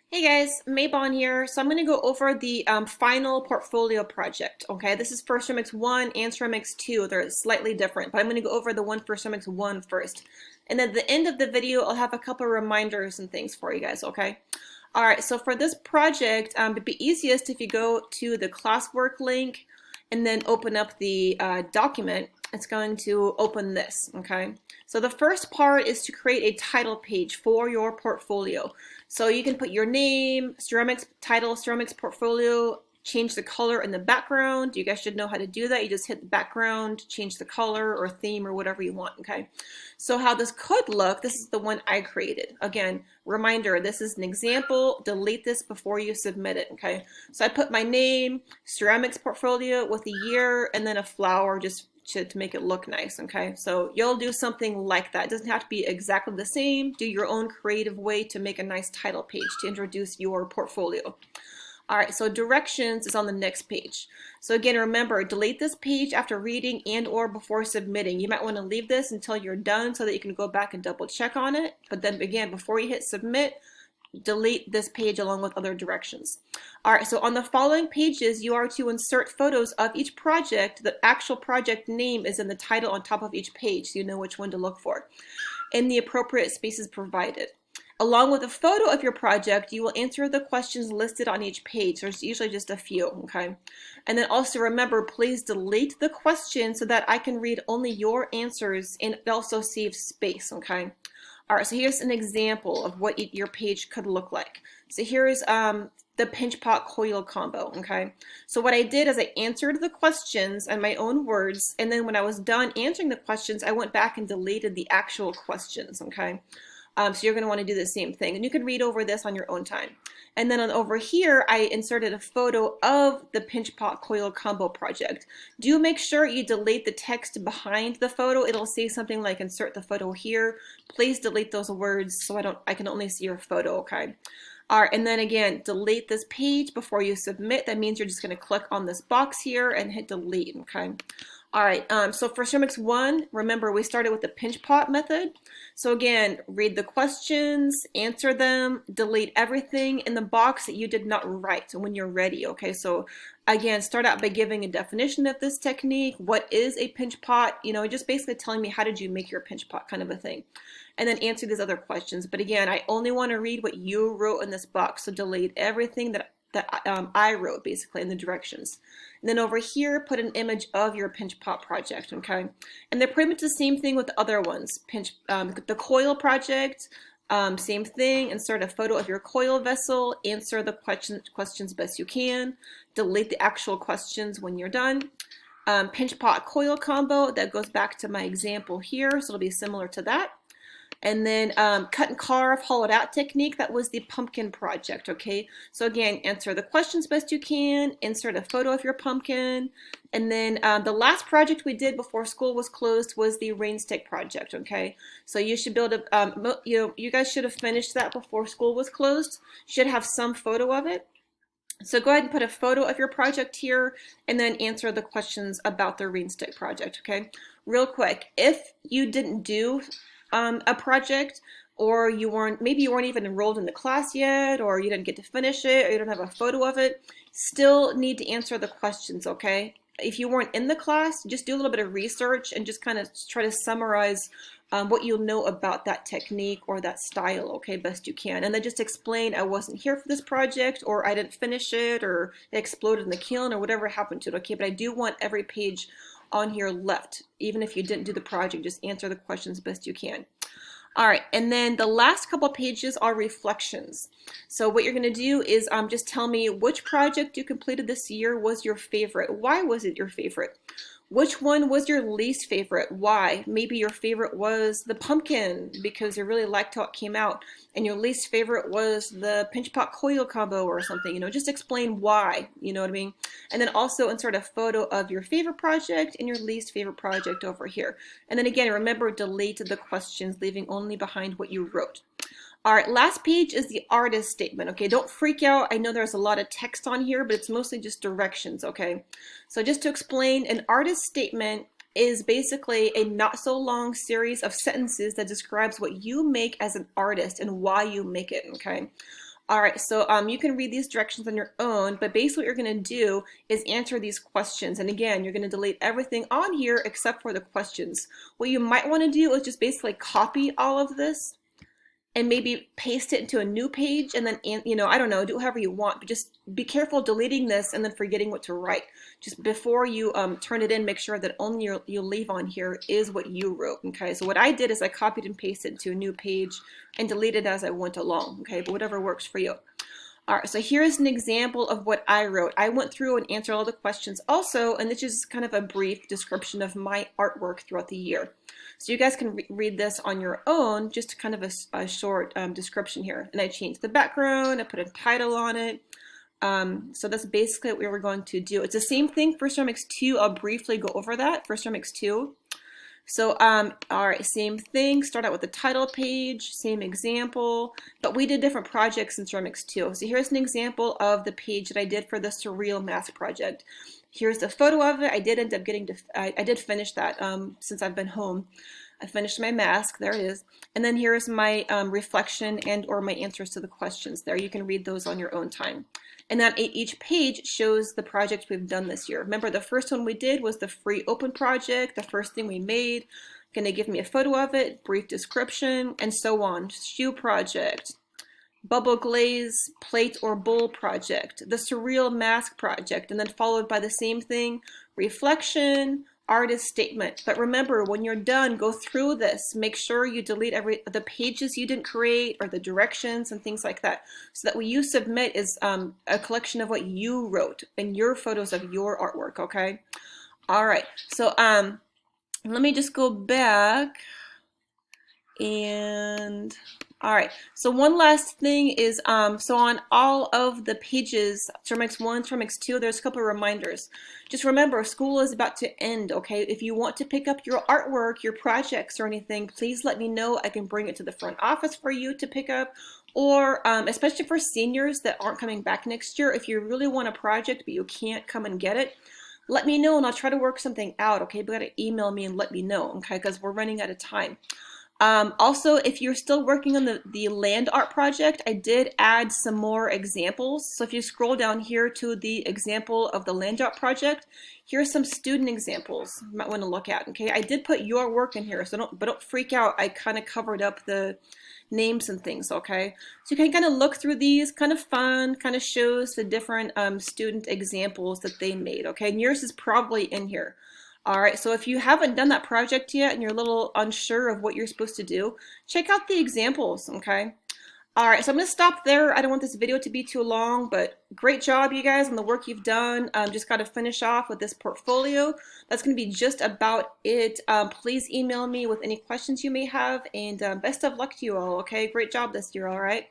Hey guys, Maybon here. So I'm going to go over the final portfolio project. Okay, this is for Ceramics 1 and Ceramics 2. They're slightly different, but I'm going to go over the one for Ceramics 1 first. And at the end of the video, I'll have a couple reminders and things for you guys, okay? All right, so for this project, it'd be easiest if you go to the classwork link and then open up the document. It's going to open this, okay? So the first part is to create a title page for your portfolio. So you can put your name, ceramics title, ceramics portfolio, change the color in the background. You guys should know how to do that. You just hit the background, change the color or theme or whatever you want, okay? So how this could look, this is the one I created. Again, reminder, this is an example. Delete this before you submit it, okay? So I put my name, ceramics portfolio with a year, and then a flower just to make it look nice, okay? So you'll do something like that. It doesn't have to be exactly the same. Do your own creative way to make a nice title page to introduce your portfolio. All right, so directions is on the next page. So again, remember, delete this page after reading and or before submitting. You might want to leave this until you're done so that you can go back and double check on it. But then again, before you hit submit, delete this page along with other directions. All right, so on the following pages, you are to insert photos of each project. The actual project name is in the title on top of each page, so you know which one to look for, in the appropriate spaces provided. Along with a photo of your project, you will answer the questions listed on each page. There's usually just a few, okay? And then also remember, please delete the question so that I can read only your answers, and it also saves space, okay? All right, so here's an example of what your page could look like. So here's the pinch pot coil combo, okay? So what I did is I answered the questions in my own words, and then when I was done answering the questions, I went back and deleted the actual questions, okay? So you're going to want to do the same thing. And you can read over this on your own time. And then over here, I inserted a photo of the pinch pot coil combo project. Do make sure you delete the text behind the photo. It'll say something like insert the photo here. Please delete those words so I can only see your photo, okay? All right, and then again, delete this page before you submit. That means you're just going to click on this box here and hit delete, okay? All right, so for Ceramics 1, remember we started with the pinch pot method. So again, read the questions, answer them, delete everything in the box that you did not write when you're ready, okay? So again, start out by giving a definition of this technique. What is a pinch pot? You know, just basically telling me how did you make your pinch pot kind of a thing. And then answer these other questions. But again, I only want to read what you wrote in this box, so delete everything that I wrote basically in the directions. And then over here, put an image of your pinch pot project, okay? And they're pretty much the same thing with the other ones. The coil project, same thing. Insert a photo of your coil vessel, answer the questions best you can, delete the actual questions when you're done. Pinch pot coil combo, that goes back to my example here, so it'll be similar to that. And then cut and carve, hollowed out technique, that was the pumpkin project, okay? So again, answer the questions best you can, insert a photo of your pumpkin, and then the last project we did before school was closed was the Rainstick Project, okay? So you should build a, you guys should have finished that before school was closed. You should have some photo of it. So go ahead and put a photo of your project here and then answer the questions about the Rainstick Project, okay? Real quick, if you didn't do a project, or maybe you weren't even enrolled in the class yet, or you didn't get to finish it, or you don't have a photo of it, still need to answer the questions, okay? If you weren't in the class, just do a little bit of research and just kind of try to summarize what you'll know about that technique or that style, okay, best you can. And then just explain, I wasn't here for this project, or I didn't finish it, or it exploded in the kiln, or whatever happened to it, okay? But I do want every page on here left. Even if you didn't do the project, just answer the questions best you can. All right, and then the last couple pages are reflections. So what you're gonna do is just tell me which project you completed this year was your favorite. Why was it your favorite? Which one was your least favorite? Why? Maybe your favorite was the pumpkin because you really liked how it came out, and your least favorite was the pinch pot coil combo or something. You know, just explain why, you know what I mean? And then also insert a photo of your favorite project and your least favorite project over here. And then again, remember, delete the questions, leaving only behind what you wrote. All right, last page is the artist statement, okay? Don't freak out. I know there's a lot of text on here, but it's mostly just directions, okay? So just to explain, an artist statement is basically a not so long series of sentences that describes what you make as an artist and why you make it, okay? All right, so you can read these directions on your own, but basically what you're going to do is answer these questions. And again, you're going to delete everything on here except for the questions. What you might want to do is just basically copy all of this and maybe paste it into a new page, and then, I don't know, do whatever you want, but just be careful deleting this and then forgetting what to write. Just before you turn it in, make sure that only you leave on here is what you wrote, okay? So what I did is I copied and pasted into a new page and deleted as I went along, okay? But whatever works for you. All right, so here's an example of what I wrote. I went through and answered all the questions also, and this is kind of a brief description of my artwork throughout the year. So you guys can read this on your own, just kind of a short description here. And I changed the background, I put a title on it. So that's basically what we were going to do. It's the same thing for Ceramics 2. I'll briefly go over that for Ceramics 2. So, all right, same thing, start out with the title page, same example, but we did different projects in Ceramics 2. So here's an example of the page that I did for the Surreal Mask project. Here's the photo of it. I did end up I did finish that since I've been home. I finished my mask, there it is. And then here's my reflection and or my answers to the questions there. You can read those on your own time. And then each page shows the project we've done this year. Remember, the first one we did was the free open project, the first thing we made. Gonna give me a photo of it, brief description, and so on. Shoe project, bubble glaze, plate or bowl project, the surreal mask project, and then followed by the same thing, reflection, artist statement. But remember, when you're done, go through this. Make sure you delete the pages you didn't create or the directions and things like that, so that what you submit is a collection of what you wrote and your photos of your artwork, okay? All right, so let me just go back and all right, so one last thing is, so on all of the pages, Ceramics 1, Ceramics 2, there's a couple of reminders. Just remember, school is about to end, okay? If you want to pick up your artwork, your projects or anything, please let me know. I can bring it to the front office for you to pick up. Or, especially for seniors that aren't coming back next year, if you really want a project but you can't come and get it, let me know and I'll try to work something out, okay? But you gotta email me and let me know, okay? Because we're running out of time. Also, if you're still working on the land art project, I did add some more examples. So if you scroll down here to the example of the land art project, here's some student examples you might want to look at. Okay, I did put your work in here, so don't freak out. I kind of covered up the names and things. Okay, so you can kind of look through these, kind of fun, kind of shows the different student examples that they made. Okay, and yours is probably in here. All right, so if you haven't done that project yet and you're a little unsure of what you're supposed to do, check out the examples, okay? All right, so I'm gonna stop there. I don't want this video to be too long, but great job, you guys, on the work you've done. Just gotta finish off with this portfolio. That's gonna be just about it. Please email me with any questions you may have, and best of luck to you all, okay? Great job this year, all right?